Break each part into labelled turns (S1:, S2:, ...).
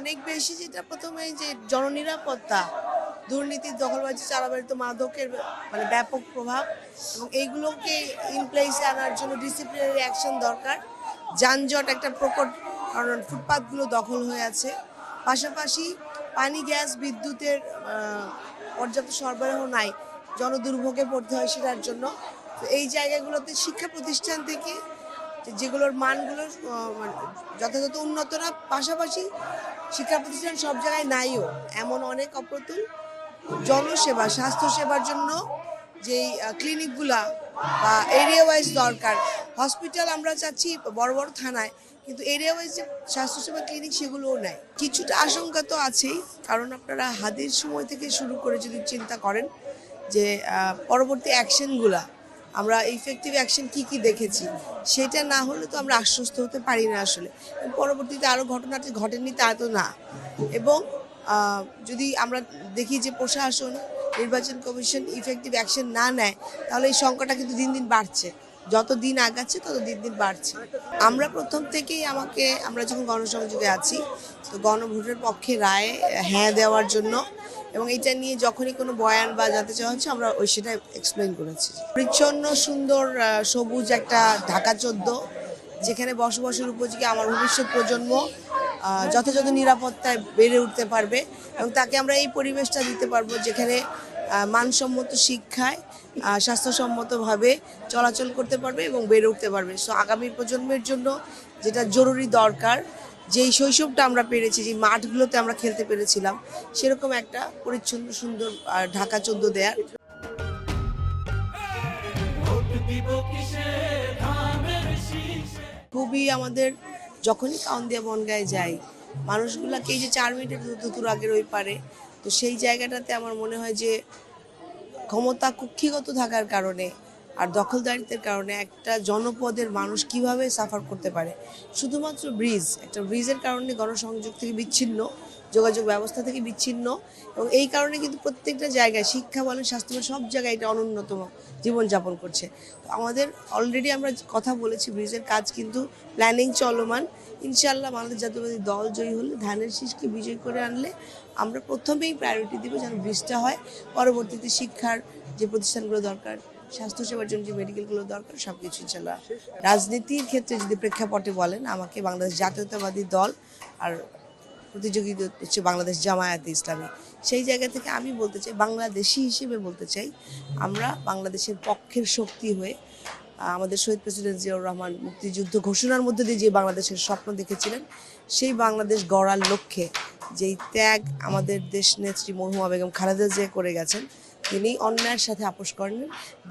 S1: অনেক বেশি যেটা প্রথমে যে জননিরাপত্তা, দুর্নীতি, দখলবাজি, চাঁদাবাজি, মাদকের মানে ব্যাপক প্রভাব এবং এইগুলোকে ইন প্লেসে আনার জন্য ডিসিপ্লিনারি অ্যাকশন দরকার। যানজট একটা প্রকট, কারণ ফুটপাতগুলো দখল হয়ে আছে। পাশাপাশি পানি, গ্যাস, বিদ্যুতের পর্যাপ্ত সরবরাহ নাই, জনদুর্ভোগে পড়তে হয় সেটার জন্য। তো এই জায়গাগুলোতে শিক্ষা প্রতিষ্ঠান থেকে যেগুলোর মানগুলো মানে যথাযথ উন্নত না, পাশাপাশি শিক্ষা প্রতিষ্ঠান সব জায়গায় নাইও, এমন অনেক অপ্রতুল জনসেবা, স্বাস্থ্যসেবার জন্য যেই ক্লিনিকগুলা বা এরিয়া ওয়াইজ দরকার। হসপিটাল আমরা চাচ্ছি বড় বড় থানায়, কিন্তু এরিয়া ওয়াইজ যে স্বাস্থ্যসেবা ক্লিনিক সেগুলোও নাই। কিছুটা আশঙ্কা তো আছেই, কারণ আপনারা হাদির সময় থেকে শুরু করে যদি চিন্তা করেন যে পরবর্তী অ্যাকশনগুলা আমরা ইফেক্টিভ অ্যাকশন কি কি দেখেছি, সেটা না হলে তো আমরা আশ্বস্ত হতে পারি না আসলে। পরবর্তীতে আরও ঘটনাটি ঘটেনি তা তো না। এবং যদি আমরা দেখি যে প্রশাসন, নির্বাচন কমিশন ইফেক্টিভ অ্যাকশন না নেয়, তাহলে এই সংখ্যাটা কিন্তু দিন দিন বাড়ছে। যত দিন আগাচ্ছে তত দিন দিন বাড়ছে। আমরা প্রথম থেকেই আমরা যখন গণসংযোগে আছি, তো গণভোটের পক্ষে রায় হ্যাঁ দেওয়ার জন্য, এবং এটা নিয়ে যখনই কোনো বয়ান বা জানতে চাওয়া হচ্ছে আমরা সেটা এক্সপ্লেন করেছি। পরিচ্ছন্ন, সুন্দর, সবুজ একটা ঢাকা 14, যেখানে বসবাসের উপযোগী আমার ভবিষ্যৎ প্রজন্ম যথাযথ নিরাপত্তায় বেড়ে উঠতে পারবে, এবং তাকে আমরা এই পরিবেশটা দিতে পারবো যেখানে মানসম্মত শিক্ষায় স্বাস্থ্যসম্মতভাবে চলাচল করতে পারবে এবং বেড়ে উঠতে পারবে। সো আগামী প্রজন্মের জন্য যেটা জরুরি দরকার, যেই শৈশবটা আমরা পেরেছি, যে মাঠগুলোতে আমরা খেলতে পেরেছিলাম, সেরকম একটা পরিচ্ছন্ন, সুন্দর ঢাকা 14 দেয়ার। খুবই আমাদের যখনই কাউন্দিয়া বনগাঁয় যাই, মানুষগুলাকে এই যে 4 মিনিটের দূর আগের ওই পারে, তো সেই জায়গাটাতে আমার মনে হয় যে ক্ষমতা কুক্ষিগত থাকার কারণে আর দখলদারিত্বের কারণে একটা জনপদের মানুষ কিভাবে সাফার করতে পারে। শুধুমাত্র একটা ব্রিজের কারণে গণসংযোগ থেকে বিচ্ছিন্ন, যোগাযোগ ব্যবস্থা থেকে বিচ্ছিন্ন, এবং এই কারণে কিন্তু প্রত্যেকটা জায়গায় শিক্ষা বলেন, স্বাস্থ্য বলেন, সব জায়গায় এটা অনুন্নতম জীবনযাপন করছে। তো আমাদের অলরেডি আমরা কথা বলেছি, ব্রিজের কাজ কিন্তু প্ল্যানিং চলমান। ইনশাআল্লাহ বাংলাদেশ জাতীয়তাবাদী দল জয়ী হলে, ধানের শীষকে বিজয় করে আনলে আমরা প্রথমেই প্রায়োরিটি দিব যেন ব্রিজটা হয়। পরবর্তীতে শিক্ষার যে প্রতিষ্ঠানগুলো দরকার, স্বাস্থ্যসেবার জন্য যে মেডিকেলগুলো দরকার, সব কিছু ইনশাআল্লাহ। রাজনীতির ক্ষেত্রে যদি প্রেক্ষাপটে বলেন, আমাকে বাংলাদেশ জাতীয়তাবাদী দল আর প্রতিযোগী হচ্ছে বাংলাদেশ জামায়াতে ইসলামী, সেই জায়গা থেকে আমি বলতে চাই, বাংলাদেশি হিসেবে বলতে চাই, আমরা বাংলাদেশের পক্ষের শক্তি হয়ে আমাদের শহীদ প্রেসিডেন্ট জিয়াউর রহমান মুক্তিযুদ্ধ ঘোষণার মধ্যে দিয়ে যে বাংলাদেশের স্বপ্ন দেখেছিলেন, সেই বাংলাদেশ গড়ার লক্ষ্যে যেই ত্যাগ আমাদের দেশ নেত্রী মরহুমা বেগম খালেদা জিয়া করে গেছেন, তিনি অন্যায়ের সাথে আপোষ করেন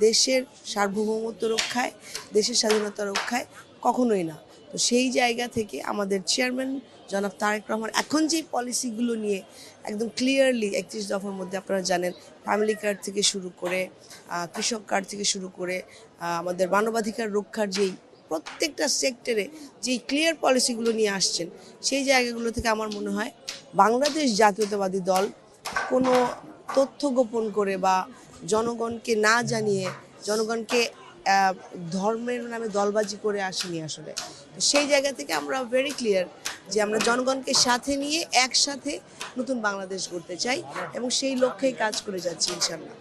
S1: দেশের সার্বভৌমত্ব রক্ষায়, দেশের স্বাধীনতা রক্ষায়, কখনোই না। তো সেই জায়গা থেকে আমাদের চেয়ারম্যান জনাব তারেক রহমান এখন যেই পলিসিগুলো নিয়ে একদম ক্লিয়ারলি 31 দফার মধ্যে, আপনারা জানেন, ফ্যামিলি কার্ড থেকে শুরু করে কৃষক কার্ড থেকে শুরু করে আমাদের মানবাধিকার রক্ষার যেই প্রত্যেকটা সেক্টরে যেই ক্লিয়ার পলিসিগুলো নিয়ে আসছেন, সেই জায়গাগুলো থেকে আমার মনে হয় বাংলাদেশ জাতীয়তাবাদী দল কোনো তথ্য গোপন করে বা জনগণকে না জানিয়ে, জনগণকে ধর্মের নামে দলবাজি করে আসেনি আসলে। তো সেই জায়গা থেকে আমরা ভেরি ক্লিয়ার যে আমরা জনগণকে সাথে নিয়ে একসাথে নতুন বাংলাদেশ গড়তে চাই, এবং সেই লক্ষ্যেই কাজ করে যাচ্ছি ইনশাআল্লাহ।